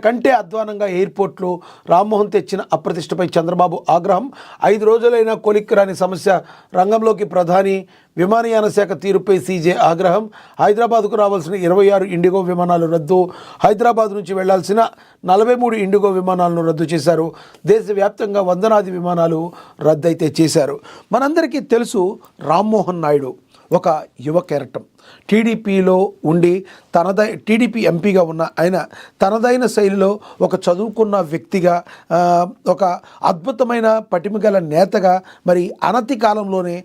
కంటే అధ్వానంగా ఎయిర్పోర్ట్లో రామ్మోహన్ తెచ్చిన అప్రతిష్టపై చంద్రబాబు ఆగ్రహం. 5 రోజులైనా కొలిక్కి రాని సమస్య రంగంలోకి ప్రధాని. విమానయాన శాఖ తీరుపై సీజే ఆగ్రహం. హైదరాబాద్కు రావాల్సిన 26 ఇండిగో విమానాలు రద్దు. హైదరాబాద్ నుంచి వెళ్లాల్సిన 43 ఇండిగో విమానాలను రద్దు చేశారు. దేశవ్యాప్తంగా వందలాది విమానాలు రద్దయితే చేశారు. మనందరికీ తెలుసు, రామ్మోహన్ నాయుడు ఒక యువ కెరటం. టీడీపీలో ఉండి టీడీపీ ఎంపీగా ఉన్న ఆయన తనదైన శైలిలో ఒక చదువుకున్న వ్యక్తిగా, ఒక అద్భుతమైన పటిమగల నేతగా, మరి అనతి కాలంలోనే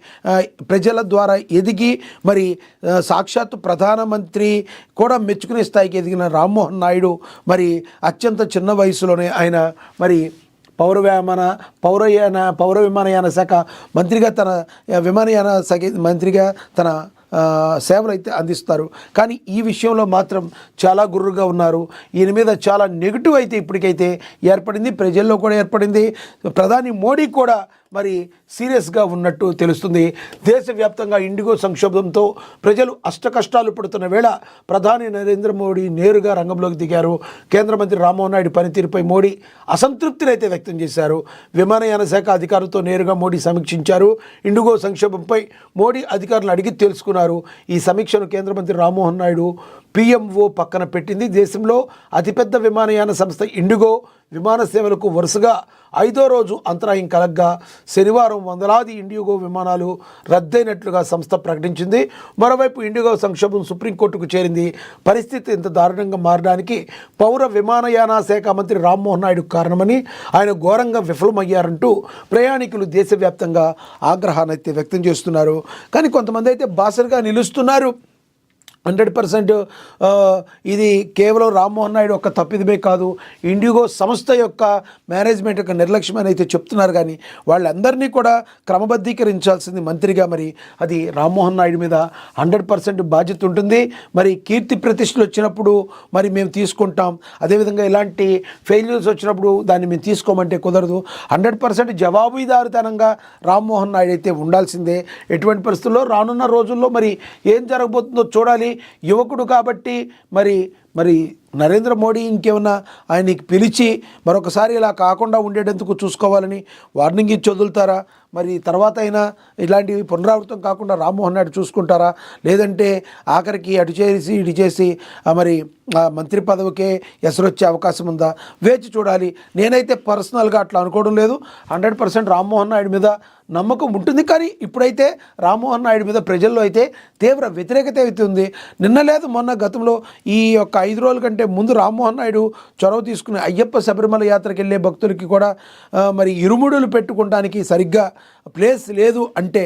ప్రజల ద్వారా ఎదిగి మరి సాక్షాత్తు ప్రధానమంత్రి కూడా మెచ్చుకునే స్థాయికి ఎదిగిన రామ్మోహన్ నాయుడు మరి అత్యంత చిన్న వయసులోనే ఆయన మరి పౌర విమానయాన శాఖ మంత్రిగా తన సేవలు అయితే అందిస్తారు. కానీ ఈ విషయంలో మాత్రం చాలా గుర్రుగా ఉన్నారు. ఈయన మీద చాలా నెగిటివ్ అయితే ఇప్పటికైతే ఏర్పడింది, ప్రజల్లో కూడా ఏర్పడింది. ప్రధాని మోడీ కూడా మరి సీరియస్గా ఉన్నట్టు తెలుస్తుంది. దేశవ్యాప్తంగా ఇండిగో సంక్షోభంతో ప్రజలు అష్టకష్టాలు పడుతున్న వేళ ప్రధాని నరేంద్ర మోడీ నేరుగా రంగంలోకి దిగారు. కేంద్ర మంత్రి రామ్మోహన్ నాయుడు పనితీరుపై మోడీ అసంతృప్తిని అయితే వ్యక్తం చేశారు. విమానయాన శాఖ అధికారులతో నేరుగా మోడీ సమీక్షించారు. ఇండిగో సంక్షోభంపై మోడీ అధికారులు అడిగి తెలుసుకున్నారు. ఈ సమీక్షను కేంద్ర మంత్రి రామ్మోహన్ నాయుడు పిఎంఓ పక్కన పెట్టింది. దేశంలో అతిపెద్ద విమానయాన సంస్థ ఇండిగో విమాన సేవలకు వరుసగా 5వ రోజు అంతరాయం కలగ్గా శనివారం వందలాది ఇండిగో విమానాలు రద్దయినట్లుగా సంస్థ ప్రకటించింది. మరోవైపు ఇండిగో సంక్షోభం సుప్రీంకోర్టుకు చేరింది. పరిస్థితి ఇంత దారుణంగా మారడానికి పౌర విమానయాన శాఖ మంత్రి రామ్మోహన్ నాయుడు కారణమని, ఆయన ఘోరంగా విఫలమయ్యారంటూ ప్రయాణికులు దేశవ్యాప్తంగా ఆగ్రహాన్ని అయితే వ్యక్తం చేస్తున్నారు. కానీ కొంతమంది అయితే బాసరుగా నిలుస్తున్నారు. 100% ఇది కేవలం రామ్మోహన్ నాయుడు ఒక తప్పిదమే కాదు, ఇండిగో సంస్థ యొక్క మేనేజ్మెంట్ యొక్క నిర్లక్ష్యం అని అయితే చెప్తున్నారు. కానీ వాళ్ళందరినీ కూడా క్రమబద్ధీకరించాల్సింది మంత్రిగా మరి అది రామ్మోహన్ నాయుడు మీద 100% బాధ్యత ఉంటుంది. మరి కీర్తి ప్రతిష్టలు వచ్చినప్పుడు మరి మేము తీసుకుంటాం, అదేవిధంగా ఇలాంటి ఫెయిల్యూర్స్ వచ్చినప్పుడు దాన్ని మేము తీసుకోమంటే కుదరదు. 100% జవాబుదారితనంగా రామ్మోహన్ నాయుడు అయితే ఉండాల్సిందే. ఎటువంటి పరిస్థితుల్లో రానున్న రోజుల్లో మరి ఏం జరగబోతుందో చూడాలి. యువకుడు కాబట్టి మరి నరేంద్ర మోడీ ఇంకేమన్నా ఆయనకి పిలిచి మరొకసారి ఇలా కాకుండా ఉండేటందుకు చూసుకోవాలని వార్నింగ్ ఇచ్చి వదులుతారా? మరి తర్వాత అయినా ఇలాంటివి పునరావృతం కాకుండా రామ్మోహన్ నాయుడు చూసుకుంటారా? లేదంటే ఆఖరికి అటు చేసి ఇటు చేసి మరి మంత్రి పదవికే ఎసరొచ్చే అవకాశం ఉందా? వేచి చూడాలి. నేనైతే పర్సనల్గా అట్లా అనుకోవడం లేదు. 100% రామ్మోహన్ నాయుడు మీద నమ్మకం ఉంటుంది. కానీ ఇప్పుడైతే రామ్మోహన్ నాయుడు మీద ప్రజల్లో అయితే తీవ్ర వ్యతిరేకత అయితే ఉంది. నిన్న లేదు మొన్న గతంలో ఈ యొక్క 5 రోజుల కంటే ముందు రామ్మోహన్ నాయుడు చొరవ తీసుకుని అయ్యప్ప శబరిమల యాత్రకు వెళ్ళే భక్తులకి కూడా మరి ఇరుముడులు పెట్టుకోవడానికి సరిగ్గా ప్లేస్ లేదు అంటే,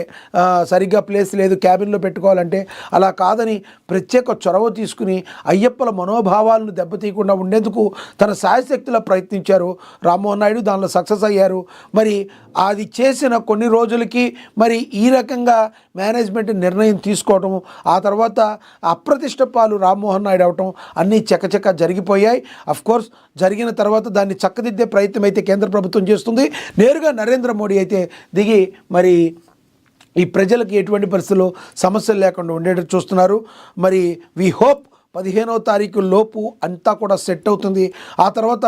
సరిగ్గా ప్లేస్ లేదు క్యాబిన్లో పెట్టుకోవాలంటే, అలా కాదని ప్రత్యేక చొరవ తీసుకుని అయ్యప్పల మనోభావాలను దెబ్బతీయకుండా ఉండేందుకు తన శాయశక్తిలో ప్రయత్నించారు రామ్మోహన్ నాయుడు. దానిలో సక్సెస్ అయ్యారు. మరి అది చేసిన కొన్ని రోజులకి మరి ఈ రకంగా మేనేజ్మెంట్ నిర్ణయం తీసుకోవటం, ఆ తర్వాత అప్రతిష్ట పాలు రామ్మోహన్ నాయుడు అవటం అన్నీ చకచక జరిగిపోయాయి. అఫ్కోర్స్ జరిగిన తర్వాత దాన్ని చక్కదిద్దే ప్రయత్నం అయితే కేంద్ర ప్రభుత్వం చేస్తుంది. నేరుగా నరేంద్ర మోడీ అయితే దిగి మరి ఈ ప్రజలకు ఎటువంటి పరిస్థితుల్లో సమస్యలు లేకుండా ఉండేటట్టు చూస్తున్నారు. మరి వి హోప్ 15వ తారీఖు లోపు అంతా కూడా సెట్ అవుతుంది. ఆ తర్వాత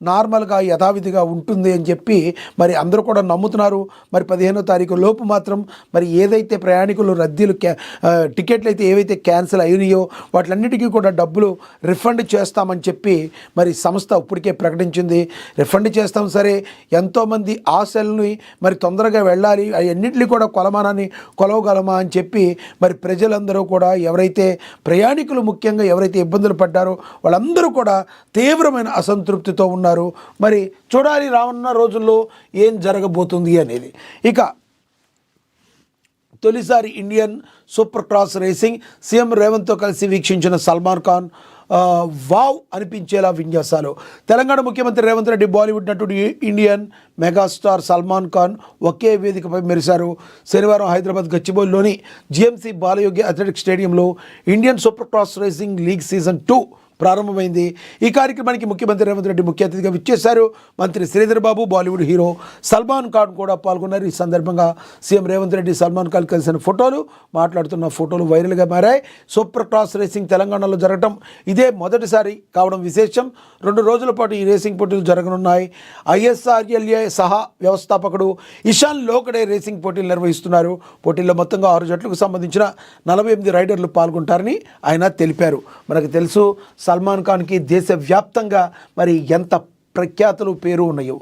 నార్మల్గా యథావిధిగా ఉంటుంది అని చెప్పి మరి అందరూ కూడా నమ్ముతున్నారు. మరి 15వ తారీఖు లోపు మాత్రం మరి ఏదైతే ప్రయాణికులు రద్దీలు టికెట్లు అయితే ఏవైతే క్యాన్సిల్ అయినాయో వాటిలన్నిటికీ కూడా డబ్బులు రిఫండ్ చేస్తామని చెప్పి మరి సంస్థ ఇప్పటికే ప్రకటించింది. రిఫండ్ చేస్తాం సరే, ఎంతోమంది ఆశల్ని మరి తొందరగా వెళ్ళాలి, అన్నింటినీ కూడా కొలవగలమా అని చెప్పి మరి ప్రజలందరూ కూడా ఎవరైతే ప్రయాణికులు ముఖ్యంగా ఎవరైతే ఇబ్బందులు పడ్డారో వాళ్ళందరూ కూడా తీవ్రమైన అసంతృప్తితో ఉన్నారు. మరి చూడాలి రానున్న రోజుల్లో ఏం జరగబోతుంది అనేది. ఇక తొలిసారి Indian super cross racing CM రేవంత్తో కలిసి వీక్షించిన సల్మాన్ ఖాన్ వావ్ అనిపించేలా విన్యాసాలు. తెలంగాణ ముఖ్యమంత్రి రేవంత్ రెడ్డి, బాలీవుడ్ నటుడు ఇండియన్ మెగాస్టార్ సల్మాన్ ఖాన్ ఒకే వేదికపై మెరిశారు. శనివారం హైదరాబాద్ గచ్చిబౌలిలోని జిఎంసి బాలయోగి అథ్లెటిక్స్ స్టేడియంలో Indian super cross racing league season 2 ప్రారంభమైంది. ఈ కార్యక్రమానికి ముఖ్యమంత్రి రేవంత్ రెడ్డి ముఖ్య అతిథిగా విచ్చేశారు. మంత్రి శ్రీధర్ బాబు, బాలీవుడ్ హీరో సల్మాన్ ఖాన్ కూడా పాల్గొన్నారు. ఈ సందర్భంగా సీఎం రేవంత్ రెడ్డి సల్మాన్ ఖాన్ కలిసిన ఫోటోలు, మాట్లాడుతున్న ఫోటోలు వైరల్గా మారాయి. సూపర్ క్రాస్ రేసింగ్ తెలంగాణలో జరగడం ఇదే మొదటిసారి కావడం విశేషం. 2 రోజుల పాటు ఈ రేసింగ్ పోటీలు జరగనున్నాయి. ISRLA సహా వ్యవస్థాపకుడు ఇషాన్ లోకడే రేసింగ్ పోటీలు నిర్వహిస్తున్నారు. పోటీల్లో మొత్తంగా 6 జట్లకు సంబంధించిన 48 రైడర్లు పాల్గొంటారని ఆయన తెలిపారు. మనకు తెలుసు సల్మాన్ ఖాన్కి దేశవ్యాప్తంగా మరి ఎంత ప్రఖ్యాతులు పేరు ఉన్నాయో.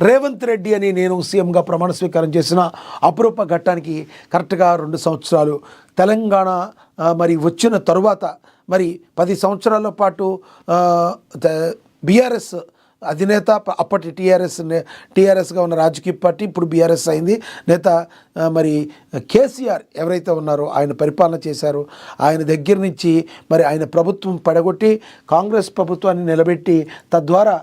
రేవంత్ రెడ్డి అని నేను సీఎంగా ప్రమాణ స్వీకారం చేసిన అపురూప ఘట్టానికి కరెక్ట్గా 2 సంవత్సరాలు. తెలంగాణ మరి వచ్చిన తరువాత మరి 10 సంవత్సరాల పాటు బీఆర్ఎస్ అధినేత, అప్పటి టీఆర్ఎస్గా ఉన్న రాజకీయ పార్టీ ఇప్పుడు బీఆర్ఎస్ అయింది. నేత మరి కేసీఆర్ ఎవరైతే ఉన్నారో ఆయన పరిపాలన చేశారు. ఆయన దగ్గర నుంచి మరి ఆయన ప్రభుత్వం పడగొట్టి కాంగ్రెస్ ప్రభుత్వాన్ని నిలబెట్టి తద్వారా